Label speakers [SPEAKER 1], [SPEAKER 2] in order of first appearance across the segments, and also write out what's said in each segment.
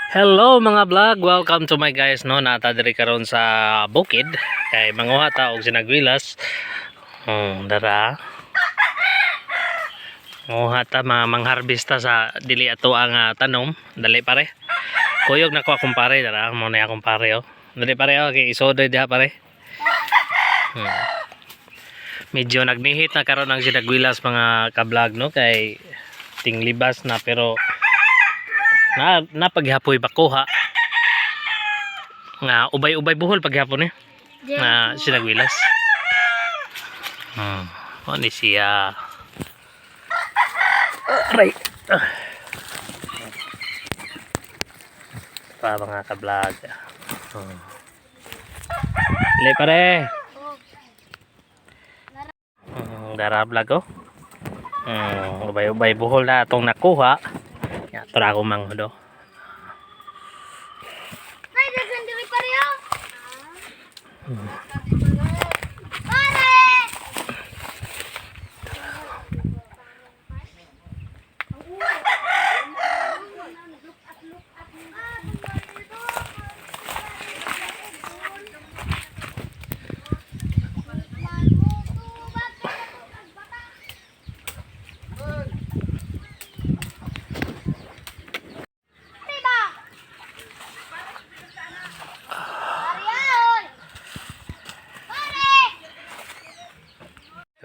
[SPEAKER 1] Hello mga vlog, welcome to my guys no. Nata diri karon sa bukid kay manguha ta og sinagwilas. Dara. Manguha ta mangharvesta sa dili ato ang tanom. Dali pare. Kuyog na ko akong pare dara, mo na akong pare oh. Dali pare oh, kay isodoy diha pare. Medyo nagnihit na karon ang sinagwilas mga ka-vlog no kay tinglibas na pero napaghapoy bakuha nga ubay-ubay buhol paghapon na sinagwilas. Ano siya? Right. Pa mga ka-vlog. Le pare. Dara vlog oh. Ubay-ubay buhol na atong nakuha. Tura ako manghudo.
[SPEAKER 2] Ay, dagan diri pareho. Pare.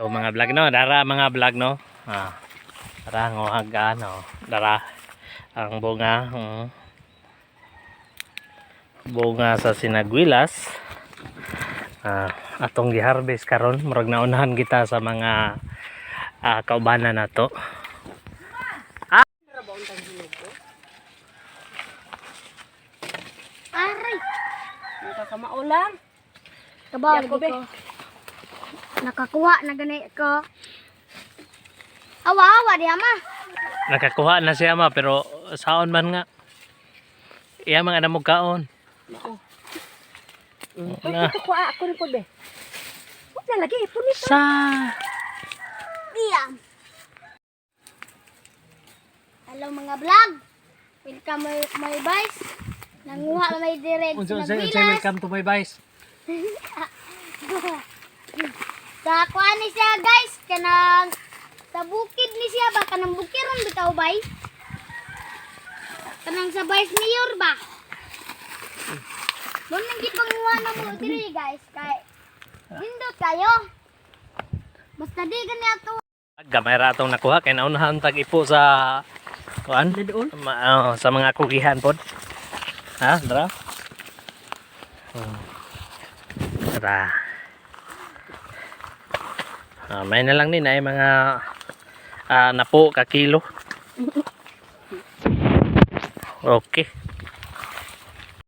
[SPEAKER 1] So mga vlog no, dara mga vlog no. Dara ngohag ano, dara ang bunga bunga sa sinagwilas. Atong gi-harvest karon, murag naunahan kita sa mga kaubanan nato.
[SPEAKER 2] Aray.
[SPEAKER 3] Nakakamaulang.
[SPEAKER 2] Kabaw
[SPEAKER 3] Yakob,
[SPEAKER 2] ko. Nakakuha na gani ko. Awa-awa di ama.
[SPEAKER 1] Nakakuha na siya ma pero saon man nga. Iya mga namog kaon.
[SPEAKER 3] Ito ko ako rin po be. Huwag na lagi, punit.
[SPEAKER 1] Sa
[SPEAKER 2] Diam. Hello mga vlog. Welcome my boys. Nanguha na may direct na bilas.
[SPEAKER 1] welcome to my boys.
[SPEAKER 2] Sa kuan ni siya guys, kanang sa bukid ni siya ba kanang bukiron bitaw bay? Kanang sa vice mayor ba? Mo nang gipanguha na mo diri guys kay hindot kayo. Basta di gani ato.
[SPEAKER 1] Gamay ra atong nakuha kay naunahan tag ipo sa kuan sa mga kugihan pod. Dara. Dara. May na lang din ay mga napo ka kilo. Okay.